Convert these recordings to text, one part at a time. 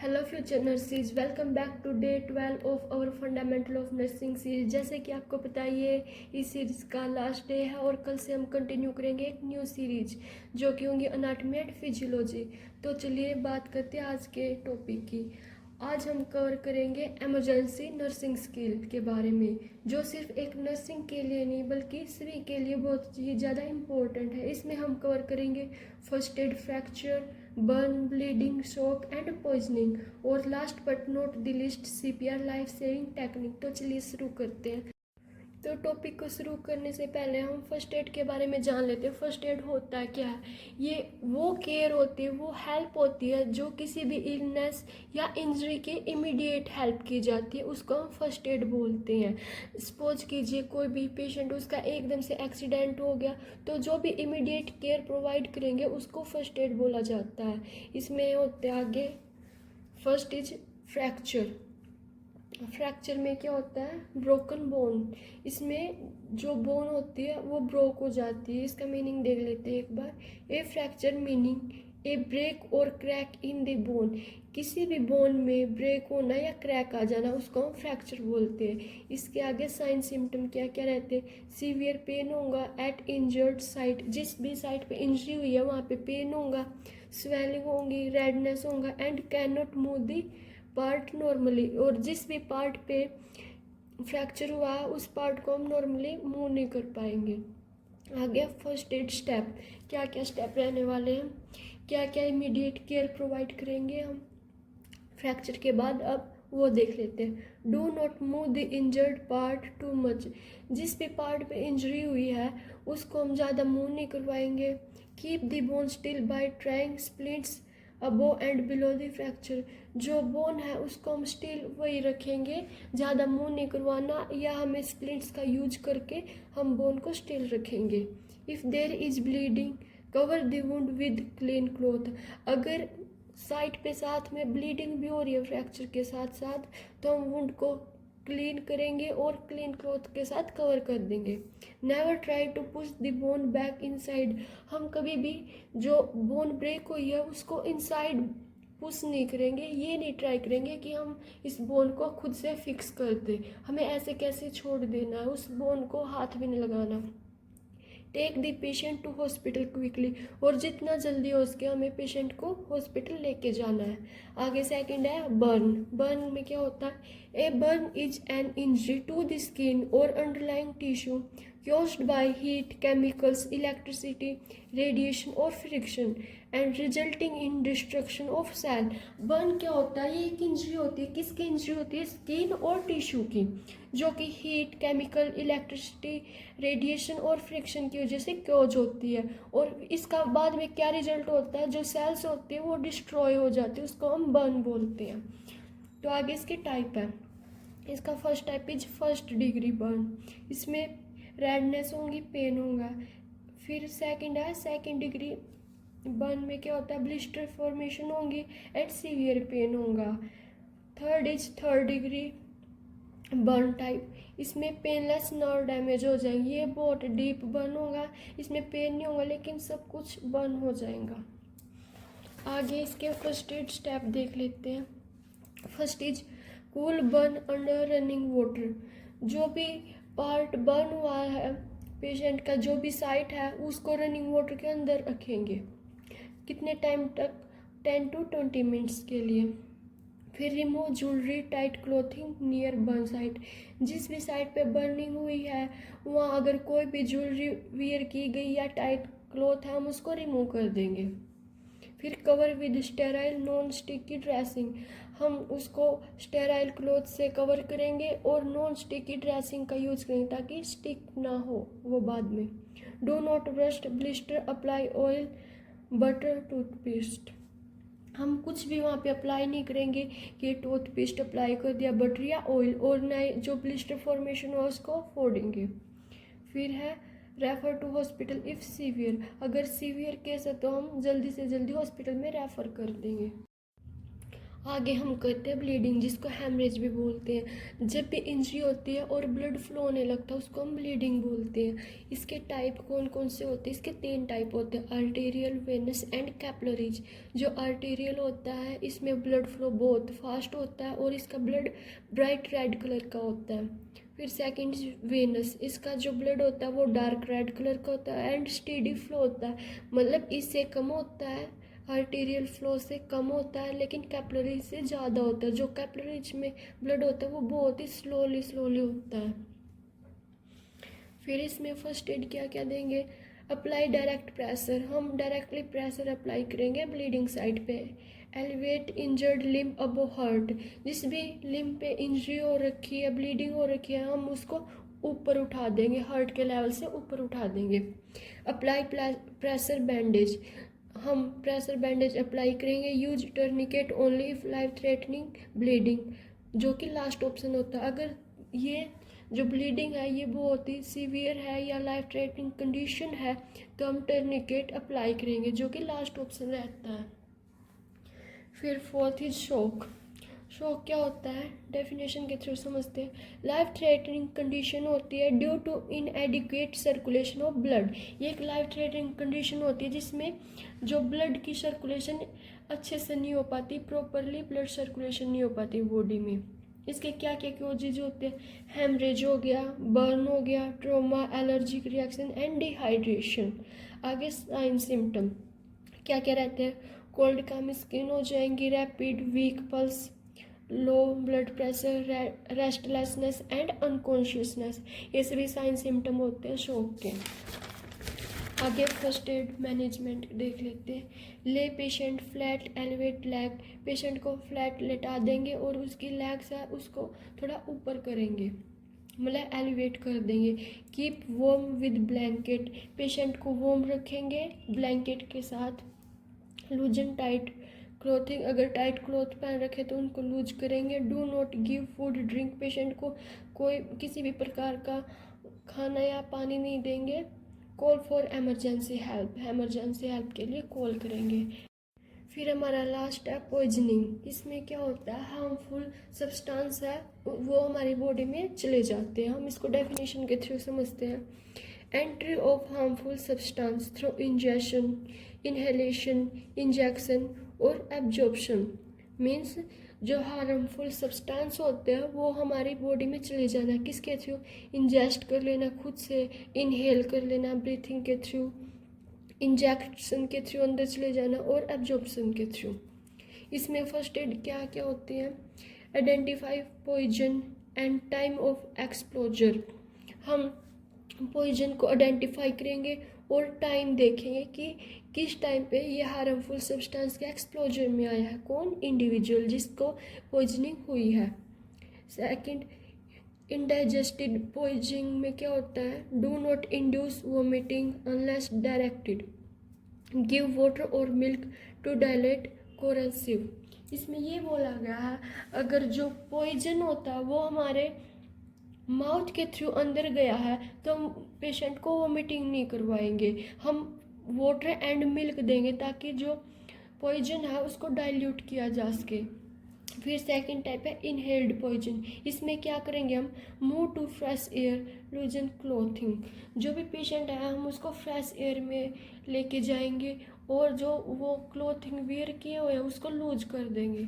Hello future nurses, welcome back to day 12 of our fundamental of nursing series. जैसे कि आपको पता ही है, इस सीरीज़ का लास्ट डे है और कल से हम कंटिन्यू करेंगे एक न्यू सीरीज जो कि होंगी अनाटमी एंड फिजियोलॉजी। तो चलिए बात करते हैं आज के टॉपिक की। आज हम कवर करेंगे इमरजेंसी नर्सिंग स्किल के बारे में, जो सिर्फ एक नर्सिंग के लिए नहीं बल्कि सभी के लिए बहुत ही ज़्यादा इम्पोर्टेंट है। इसमें हम कवर करेंगे first aid, fracture, burn, bleeding, shock and poisoning और last but not the list CPR life saving technique. तो चलिए शुरू करते हैं। तो टॉपिक को शुरू करने से पहले हम फर्स्ट एड के बारे में जान लेते हैं। फर्स्ट एड होता क्या है? ये वो केयर होती है, वो हेल्प होती है जो किसी भी इलनेस या इंजरी के इमीडिएट हेल्प की जाती है, उसको हम फर्स्ट एड बोलते हैं। सपोज कीजिए कोई भी पेशेंट, उसका एकदम से एक्सीडेंट हो गया, तो जो भी इमीडिएट केयर प्रोवाइड करेंगे उसको फर्स्ट एड बोला जाता है। इसमें होते आगे फर्स्ट इज फ्रैक्चर। फ्रैक्चर में क्या होता है? Broken bone. इसमें जो बोन होती है वो ब्रोक हो जाती है। इसका मीनिंग देख लेते हैं एक बार। ए फ्रैक्चर मीनिंग ए ब्रेक और क्रैक इन द बोन। किसी भी बोन में ब्रेक होना या क्रैक आ जाना, उसको हम फ्रैक्चर बोलते हैं। इसके आगे साइन सिम्टम क्या क्या रहते हैं? सीवियर पेन होगा एट इंजर्ड साइट, जिस भी साइट पे इंजरी हुई है वहाँ पे पेन होगा। स्वेलिंग होगी, रेडनेस होगा and can not move the part normally, और जिस भी पार्ट पे फ्रैक्चर हुआ है उस पार्ट को हम नॉर्मली मूव नहीं कर पाएंगे। आगे फर्स्ट एड स्टेप, क्या क्या स्टेप रहने वाले हैं, क्या क्या इमीडिएट केयर प्रोवाइड करेंगे हम फ्रैक्चर के बाद, अब वो देख लेते हैं। Do not move the injured part too much. जिस भी पार्ट पे इंजरी हुई है उसको हम ज़्यादा मूव नहीं करवाएंगे। Keep the bone still bye trying splits above and below the fracture. जो बोन है उसको हम स्टिल वही रखेंगे, ज़्यादा मूव नहीं करवाना, या हमें स्प्लिट्स का यूज करके हम बोन को स्टिल रखेंगे। If there is bleeding cover the wound with clean cloth. अगर साइड पे साथ में ब्लीडिंग भी हो रही है फ्रैक्चर के साथ साथ, तो हम वुंड को क्लीन करेंगे और क्लीन क्लॉथ के साथ कवर कर देंगे। Never try to push the bone back inside. हम कभी भी जो बोन ब्रेक हुई है उसको इनसाइड पुश नहीं करेंगे, ये नहीं ट्राई करेंगे कि हम इस बोन को खुद से फिक्स कर दें। हमें ऐसे कैसे छोड़ देना है, उस बोन को हाथ भी नहीं लगाना। Take the patient to hospital quickly, और जितना जल्दी हो सके हमें पेशेंट को हॉस्पिटल लेके जाना है। आगे सेकंड है बर्न। बर्न में क्या होता है? A burn is an injury to the skin और underlying tissue caused by heat, chemicals, electricity, radiation और friction and resulting in destruction of cell। Burn क्या होता है? ये एक इंजरी होती है। किसकी इंजरी होती है? स्किन और टिश्यू की, जो कि हीट, केमिकल, इलेक्ट्रिसिटी, रेडिएशन और फ्रिक्शन की वजह से कॉज होती है। और इसका बाद में क्या रिजल्ट होता है? जो सेल्स होती है वो डिस्ट्रॉय हो जाती है, उसको हम बर्न बोलते हैं। तो आगे इसके टाइप है। इसका first type is first degree burn. इसमें रेडनेस होगी, पेन होगा। फिर सेकंड है सेकंड डिग्री बर्न में क्या होता है? ब्लिस्टर फॉर्मेशन होंगी एंड सीवियर पेन होगा। Third is third degree burn type. इसमें पेनलेस नर्व डैमेज हो जाएंगे। ये बहुत डीप बर्न होगा, इसमें पेन नहीं होगा लेकिन सब कुछ बर्न हो जाएगा। आगे इसके फर्स्ट एड स्टेप देख लेते हैं। First is cool burn under running water. जो भी पार्ट बर्न हुआ है पेशेंट का, जो भी साइट है, उसको रनिंग वाटर के अंदर रखेंगे। कितने टाइम तक? 10 to 20 मिनट्स के लिए। फिर remove jewellery tight clothing near burn site. जिस भी साइट पे बर्निंग हुई है वहाँ अगर कोई भी ज्वेलरी वियर की गई या टाइट क्लॉथ है, हम उसको रिमूव कर देंगे। फिर cover with sterile non sticky dressing. हम उसको स्टेराइल क्लॉथ से कवर करेंगे और नॉन स्टिकी ड्रेसिंग का यूज करेंगे ताकि स्टिक ना हो वो बाद में। Do not rust blister apply oil butter toothpaste. हम कुछ भी वहाँ पे अप्लाई नहीं करेंगे कि टूथपेस्ट अप्लाई कर दिया, बटर या ऑयल, और नए जो ब्लिस्टर फॉर्मेशन हो उसको फोड़ेंगे। फिर है refer to hospital if severe. अगर सीवियर केस है तो हम जल्दी से जल्दी हॉस्पिटल में रेफर कर देंगे। आगे हम करते हैं ब्लीडिंग, जिसको हेमरेज भी बोलते हैं। जब भी इंजरी होती है और ब्लड फ्लो होने लगता है उसको हम ब्लीडिंग बोलते हैं। इसके टाइप कौन कौन से होते हैं? इसके 3 टाइप होते हैं, आर्टेरियल, वेनस एंड कैपिलरीज। जो आर्टेरियल होता है इसमें ब्लड फ्लो बहुत फास्ट होता है और इसका ब्लड ब्राइट रेड कलर का होता है। फिर सेकंड वेनस, इसका जो ब्लड होता है वो डार्क रेड कलर का होता है एंड स्टेडी फ्लो होता है, मतलब इससे कम होता है, आर्टेरियल फ्लो से कम होता है, लेकिन कैपिलरी से ज़्यादा होता है। जो कैपिलरीज में ब्लड होता है वो बहुत ही स्लोली होता है। फिर इसमें फर्स्ट एड क्या क्या देंगे? अप्लाई डायरेक्ट प्रेशर, हम डायरेक्टली प्रेशर अप्लाई करेंगे ब्लीडिंग साइड पे। Elevate injured limb above heart, जिस भी लिम्ब पे इंजरी हो रखी है, ब्लीडिंग हो रखी है, हम उसको ऊपर उठा देंगे, हार्ट के लेवल से ऊपर उठा देंगे। अप्लाई प्रेशर बैंडेज, हम प्रेशर बैंडेज अप्लाई करेंगे। Use tourniquet only if life threatening bleeding, जो कि लास्ट ऑप्शन होता है। अगर ये जो ब्लीडिंग है ये बहुत ही सीवियर है या लाइफ थ्रेटनिंग कंडीशन है तो हम टर्निकेट अप्लाई करेंगे, जो कि लास्ट ऑप्शन रहता है। फिर फोर्थ इज शॉक। शॉक क्या होता है? डेफिनेशन के थ्रू समझते हैं। लाइफ थ्रेटनिंग कंडीशन होती है due to inadequate circulation of blood. ये एक लाइफ थ्रेटनिंग कंडीशन होती है जिसमें जो ब्लड की सर्कुलेशन अच्छे से नहीं हो पाती, प्रॉपरली ब्लड सर्कुलेशन नहीं हो पाती बॉडी में। इसके क्या क्या कॉजेज होते हैं? हेमरेज हो गया, बर्न हो गया, trauma, allergic reaction and dehydration. आगे साइन सिम्टम क्या क्या रहते हैं? कोल्ड कम स्किन हो जाएंगी, rapid week pulse, low blood pressure, restlessness and unconsciousness, ये सभी साइन सिम्टम होते हैं शॉक के। आगे फर्स्ट एड मैनेजमेंट देख लेते हैं। ले patient flat, elevate leg, patient को फ्लैट लेटा देंगे और उसकी लेग्स है उसको थोड़ा ऊपर करेंगे, मतलब एलिवेट कर देंगे। Keep warm with blanket, patient को वार्म रखेंगे ब्लैंकेट के साथ। लूजन टाइट क्लोथिंग, अगर टाइट क्लॉथ पहन रखे तो उनको लूज करेंगे। Do not give food drink, patient को कोई किसी भी प्रकार का खाना या पानी नहीं देंगे। Call for emergency help, emergency help के लिए कॉल करेंगे। फिर हमारा लास्ट है पॉइजनिंग। इसमें क्या होता है? हार्मफुल सब्सटेंस है वो हमारी बॉडी में चले जाते हैं, हम इसको डेफिनेशन के थ्रू समझते हैं। Entry of harmful substance through injection, inhalation, injection और एब्जॉर्प्शन, मीन्स जो हार्मफुल सब्सटेंस होते हैं वो हमारी बॉडी में चले जाना, किसके थ्रू? इंजेस्ट कर लेना खुद से, इनहेल कर लेना ब्रीथिंग के थ्रू, इंजेक्शन के थ्रू अंदर चले जाना और एब्जॉर्प्शन के थ्रू। इसमें फर्स्ट एड क्या क्या होती है? Identify poison and time of exposure, हम पॉइजन को आइडेंटिफाई करेंगे और टाइम देखेंगे कि किस टाइम पे ये हार्मफुल सब्सटेंस के एक्सपोजर में आया है, कौन? इंडिविजुअल जिसको पॉइजनिंग हुई है। सेकंड, इंडाइजेस्टेड पॉइजनिंग में क्या होता है? Do not induce vomiting unless directed, give water और मिल्क टू डायलेट कोरेसिव। इसमें ये बोला गया है अगर जो पॉइजन होता है वो हमारे माउथ के थ्रू अंदर गया है तो हम पेशेंट को वोमिटिंग नहीं करवाएंगे, हम वाटर एंड मिल्क देंगे ताकि जो पॉइजन है उसको डाइल्यूट किया जा सके। फिर सेकंड टाइप है इनहेल्ड पॉइजन। इसमें क्या करेंगे? हम move to fresh air, loosen clothing, जो भी पेशेंट है हम उसको फ्रेश एयर में लेके जाएंगे और जो वो क्लोथिंग वेयर किए हुए हैं उसको लूज कर देंगे।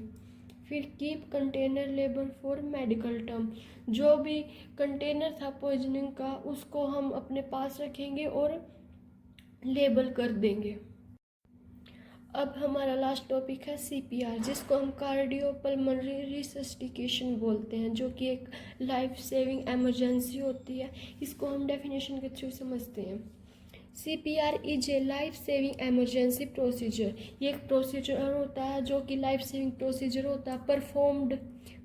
फिर keep container label for medical term, जो भी कंटेनर था पॉइजनिंग का उसको हम अपने पास रखेंगे और लेबल कर देंगे। अब हमारा लास्ट टॉपिक है सीपीआर, जिसको हम कार्डियोपल्मोनरी रिसस्टिकेशन बोलते हैं, जो कि एक लाइफ सेविंग इमरजेंसी होती है। इसको हम डेफिनेशन के थ्रू समझते हैं। CPR is a life saving emergency procedure, ये एक प्रोसीजर होता है जो कि लाइफ सेविंग प्रोसीजर होता है, performed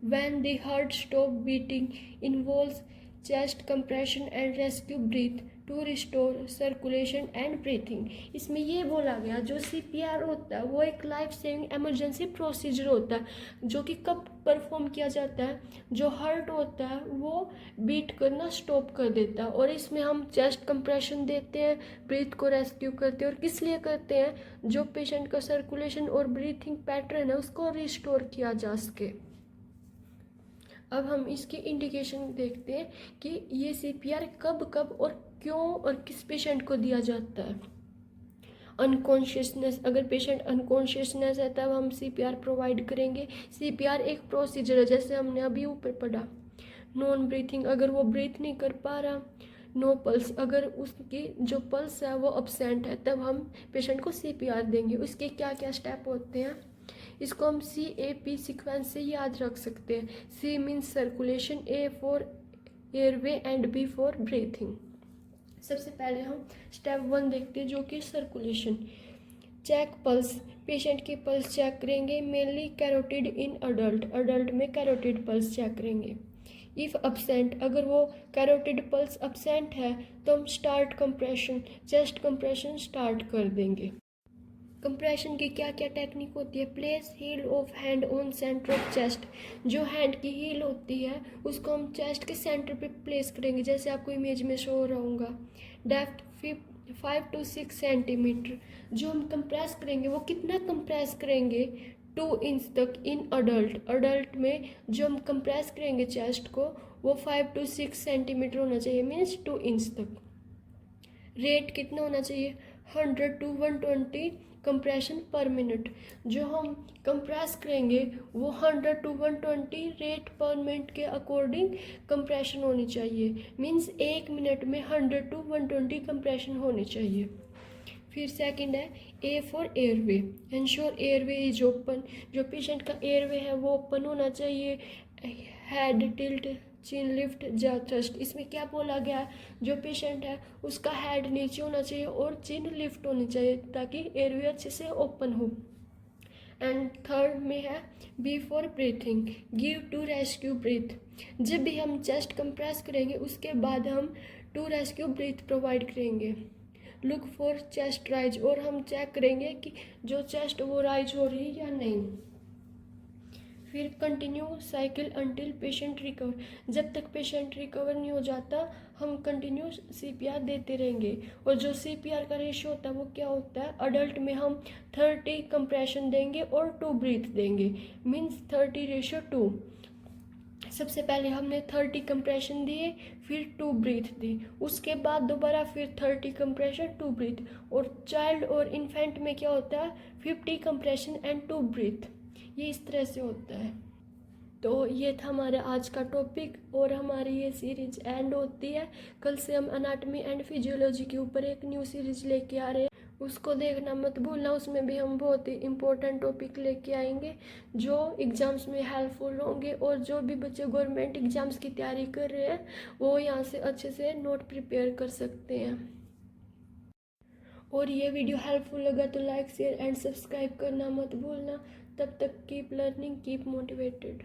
when the heart stop beating, involves chest compression and rescue breath to restore circulation and breathing. इसमें ये बोला गया जो CPR होता है वो एक लाइफ सेविंग इमरजेंसी प्रोसीजर होता है जो कि कब परफॉर्म किया जाता है, जो हार्ट होता है वो बीट करना स्टॉप कर देता है, और इसमें हम चेस्ट कंप्रेशन देते हैं, ब्रीथ को रेस्क्यू करते हैं। और किस लिए करते हैं? जो पेशेंट का सर्कुलेशन और ब्रीथिंग पैटर्न है उसको रिस्टोर किया जा सके। अब हम इसकी इंडिकेशन देखते हैं कि ये CPR कब कब और क्यों और किस पेशेंट को दिया जाता है। अनकॉन्शियसनेस, अगर पेशेंट अनकॉन्शियसनेस है तब हम CPR प्रोवाइड करेंगे। CPR एक प्रोसीजर है जैसे हमने अभी ऊपर पढ़ा। नॉन ब्रीथिंग, अगर वो ब्रीथ नहीं कर पा रहा। नो पल्स, अगर उसकी जो पल्स है वो अब्सेंट है तब हम पेशेंट को CPR देंगे। उसके क्या क्या स्टेप होते हैं इसको हम CAP सीक्वेंस से याद रख सकते हैं। C means circulation, A for airway and B for breathing. सबसे पहले हम स्टेप 1 देखते हैं जो कि सर्कुलेशन। चेक पल्स, पेशेंट की पल्स चेक करेंगे, mainly carotid in adult, adult में कैरोटिड पल्स चेक करेंगे। इफ़ अब्सेंट, अगर वो कैरोटिड पल्स अब्सेंट है तो हम start compression, chest compression start कर देंगे। कंप्रेशन की क्या क्या टेक्निक होती है? Place heel of hand on centre of chest, जो हैंड की हील होती है उसको हम चेस्ट के सेंटर पे प्लेस करेंगे जैसे आपको इमेज में शो हो रहा होगा। Depth 5 to 6 centimetre. जो हम कंप्रेस करेंगे वो कितना कंप्रेस करेंगे? 2 इंच तक इन अडल्ट, अडल्ट में जो हम कंप्रेस करेंगे चेस्ट को वो 5 to 6 सेंटीमीटर होना चाहिए, मीन्स 2 इंच तक। रेट कितना होना चाहिए? 100 to 120 कंप्रेशन पर मिनट। जो हम कंप्रेस करेंगे वो 100 to 120 रेट पर मिनट के अकॉर्डिंग कंप्रेशन होनी चाहिए, मीन्स 1 मिनट में 100 to 120 कंप्रेशन होनी चाहिए। फिर सेकंड है A for airway, ensure airway is open, जो पेशेंट का एयरवे है वो ओपन होना चाहिए। हेड टिल्ट, चिन लिफ्ट, जा थ्रस्ट। इसमें क्या बोला गया? जो पेशेंट है उसका हेड नीचे होना चाहिए और चिन लिफ्ट होनी चाहिए ताकि एयरवे अच्छे से ओपन हो। एंड थर्ड में है B for breathing, give two rescue breath. जब भी हम चेस्ट कंप्रेस करेंगे उसके बाद हम टू रेस्क्यू ब्रीथ प्रोवाइड करेंगे। लुक फॉर चेस्ट राइज, और हम चेक करेंगे कि जो चेस्ट वो राइज हो रही है या नहीं। फिर continue cycle until patient recover, जब तक पेशेंट रिकवर नहीं हो जाता हम कंटिन्यू CPR देते रहेंगे। और जो CPR का रेशियो होता है वो क्या होता है? अडल्ट में हम 30 कंप्रेशन देंगे और 2 ब्रीथ देंगे, मीन्स 30:2। सबसे पहले हमने 30 कंप्रेशन दिए, फिर 2 ब्रीथ दी, उसके बाद दोबारा फिर 30 कंप्रेशन 2 ब्रीथ। और चाइल्ड और इन्फेंट में क्या होता है? 50 कंप्रेशन एंड 2 ब्रीथ। ये इस तरह से होता है। तो ये था हमारा आज का टॉपिक, और हमारी ये सीरीज एंड होती है। कल से हम अनाटमी एंड फिजियोलॉजी के ऊपर एक न्यू सीरीज लेके आ रहे हैं, उसको देखना मत भूलना। उसमें भी हम बहुत ही इम्पोर्टेंट टॉपिक लेके आएंगे जो एग्ज़ाम्स में हेल्पफुल होंगे, और जो भी बच्चे गवर्नमेंट एग्ज़ाम्स की तैयारी कर रहे हैं वो यहाँ से अच्छे से नोट प्रिपेयर कर सकते हैं। और ये वीडियो हेल्पफुल लगा तो लाइक शेयर एंड सब्सक्राइब करना मत भूलना। तब तक कीप लर्निंग, कीप मोटिवेटेड।